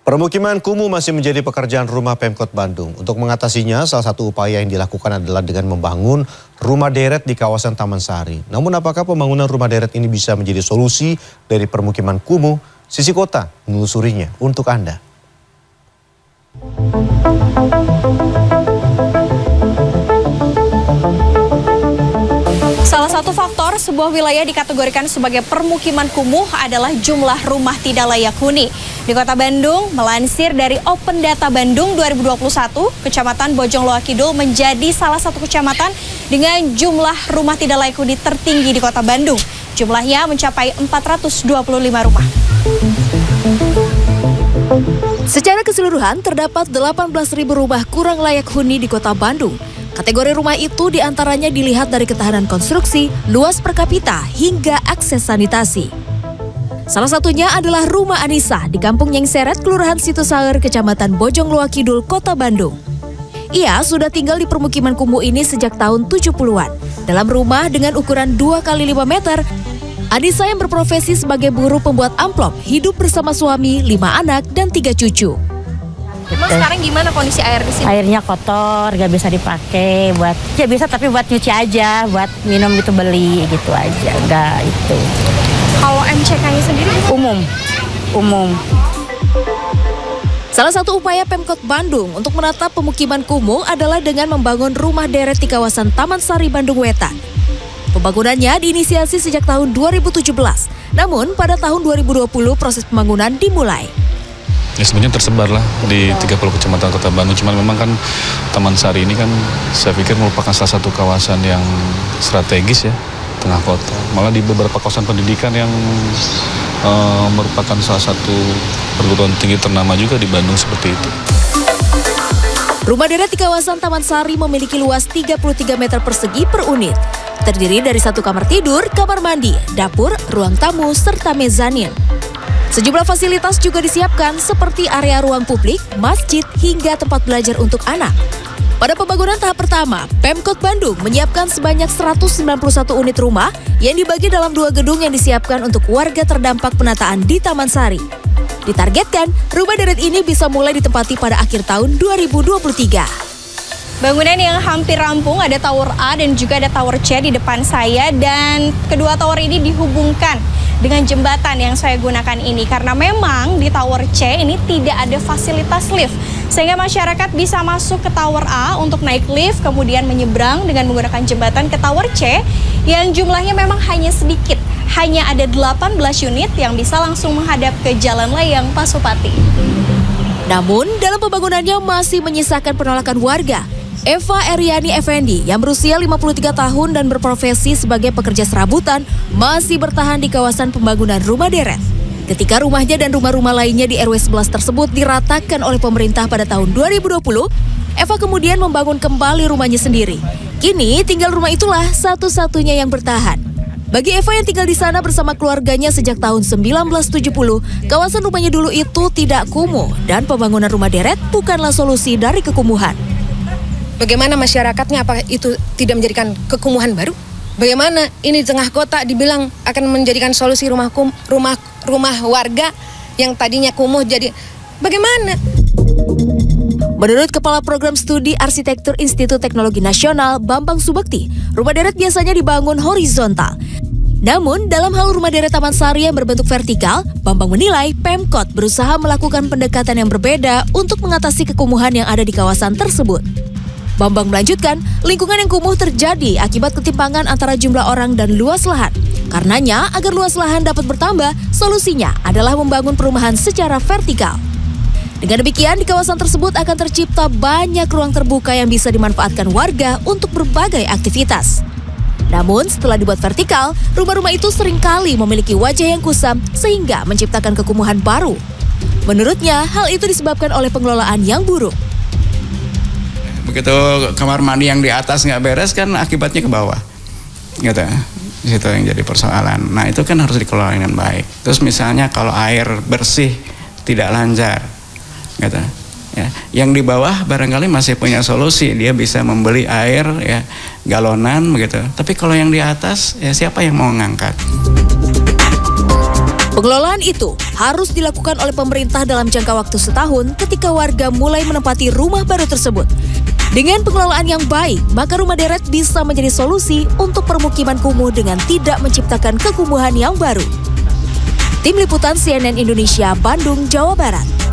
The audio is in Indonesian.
Permukiman kumuh masih menjadi pekerjaan rumah Pemkot Bandung. Untuk mengatasinya, salah satu upaya yang dilakukan adalah dengan membangun rumah deret di kawasan Taman Sari. Namun apakah pembangunan rumah deret ini bisa menjadi solusi dari permukiman kumuh? Sisi Kota menelusurinya untuk Anda. Salah satu faktor sebuah wilayah dikategorikan sebagai permukiman kumuh adalah jumlah rumah tidak layak huni. Di Kota Bandung, melansir dari Open Data Bandung 2021, Kecamatan Bojong Loa Kidul menjadi salah satu kecamatan dengan jumlah rumah tidak layak huni tertinggi di Kota Bandung. Jumlahnya mencapai 425 rumah. Secara keseluruhan, terdapat 18.000 rumah kurang layak huni di Kota Bandung. Kategori rumah itu diantaranya dilihat dari ketahanan konstruksi, luas per kapita, hingga akses sanitasi. Salah satunya adalah Rumah Anissa di Kampung Nyengseret, Kelurahan Situsaeur, Kecamatan Bojong Loa Kidul, Kota Bandung. Ia sudah tinggal di permukiman kumuh ini sejak tahun 70-an. Dalam rumah dengan ukuran 2 x 5 meter, Anissa yang berprofesi sebagai buruh pembuat amplop hidup bersama suami, 5 anak, dan 3 cucu. Emang sekarang gimana kondisi air di sini? Airnya kotor, gak bisa dipakai buat, ya bisa tapi buat cuci aja, buat minum itu beli gitu aja, enggak itu. Kalau MCK-nya sendiri? Umum. Salah satu upaya Pemkot Bandung untuk menatap pemukiman kumuh adalah dengan membangun rumah deret di kawasan Taman Sari, Bandung Wetan. Pembangunannya diinisiasi sejak tahun 2017, namun pada tahun 2020 proses pembangunan dimulai. Ya sebenarnya tersebar lah di 30 kecamatan Kota Bandung. Cuman memang kan Taman Sari ini kan saya pikir merupakan salah satu kawasan yang strategis ya, tengah kota. Malah di beberapa kawasan pendidikan yang merupakan salah satu perguruan tinggi ternama juga di Bandung seperti itu. Rumah deret di kawasan Taman Sari memiliki luas 33 meter persegi per unit. Terdiri dari 1 kamar tidur, kamar mandi, dapur, ruang tamu, serta mezanin. Sejumlah fasilitas juga disiapkan seperti area ruang publik, masjid, hingga tempat belajar untuk anak. Pada pembangunan tahap pertama, Pemkot Bandung menyiapkan sebanyak 191 unit rumah yang dibagi dalam 2 gedung yang disiapkan untuk warga terdampak penataan di Taman Sari. Ditargetkan, rumah deret ini bisa mulai ditempati pada akhir tahun 2023. Bangunan yang hampir rampung ada Tower A dan juga ada Tower C di depan saya, dan kedua tower ini dihubungkan dengan jembatan yang saya gunakan ini karena memang di Tower C ini tidak ada fasilitas lift sehingga masyarakat bisa masuk ke Tower A untuk naik lift kemudian menyeberang dengan menggunakan jembatan ke Tower C yang jumlahnya memang hanya sedikit, hanya ada 18 unit yang bisa langsung menghadap ke Jalan Layang Pasupati. Namun dalam pembangunannya masih menyisakan penolakan warga. Eva Eriani Effendi yang berusia 53 tahun dan berprofesi sebagai pekerja serabutan masih bertahan di kawasan pembangunan rumah deret. Ketika rumahnya dan rumah-rumah lainnya di RW 11 tersebut diratakan oleh pemerintah pada tahun 2020, Eva kemudian membangun kembali rumahnya sendiri. Kini tinggal rumah itulah satu-satunya yang bertahan. Bagi Eva yang tinggal di sana bersama keluarganya sejak tahun 1970, kawasan rumahnya dulu itu tidak kumuh dan pembangunan rumah deret bukanlah solusi dari kekumuhan. Bagaimana masyarakatnya, apakah itu tidak menjadikan kekumuhan baru? Bagaimana ini di tengah kota dibilang akan menjadikan solusi rumah warga yang tadinya kumuh jadi bagaimana? Menurut Kepala Program Studi Arsitektur Institut Teknologi Nasional Bambang Subekti, rumah deret biasanya dibangun horizontal. Namun dalam hal rumah deret Taman Sari yang berbentuk vertikal, Bambang menilai Pemkot berusaha melakukan pendekatan yang berbeda untuk mengatasi kekumuhan yang ada di kawasan tersebut. Bambang melanjutkan, lingkungan yang kumuh terjadi akibat ketimpangan antara jumlah orang dan luas lahan. Karenanya, agar luas lahan dapat bertambah, solusinya adalah membangun perumahan secara vertikal. Dengan demikian, di kawasan tersebut akan tercipta banyak ruang terbuka yang bisa dimanfaatkan warga untuk berbagai aktivitas. Namun, setelah dibuat vertikal, rumah-rumah itu seringkali memiliki wajah yang kusam sehingga menciptakan kekumuhan baru. Menurutnya, hal itu disebabkan oleh pengelolaan yang buruk. Begitu kamar mandi yang di atas nggak beres kan akibatnya ke bawah, gitu. Itu yang jadi persoalan. Nah itu kan harus dikelola dengan baik. Terus misalnya kalau air bersih tidak lancar, gitu. Ya, yang di bawah barangkali masih punya solusi, dia bisa membeli air ya galonan begitu. Tapi kalau yang di atas ya siapa yang mau ngangkat? Pengelolaan itu harus dilakukan oleh pemerintah dalam jangka waktu setahun ketika warga mulai menempati rumah baru tersebut. Dengan pengelolaan yang baik, maka rumah deret bisa menjadi solusi untuk permukiman kumuh dengan tidak menciptakan kekumuhan yang baru. Tim Liputan CNN Indonesia, Bandung, Jawa Barat.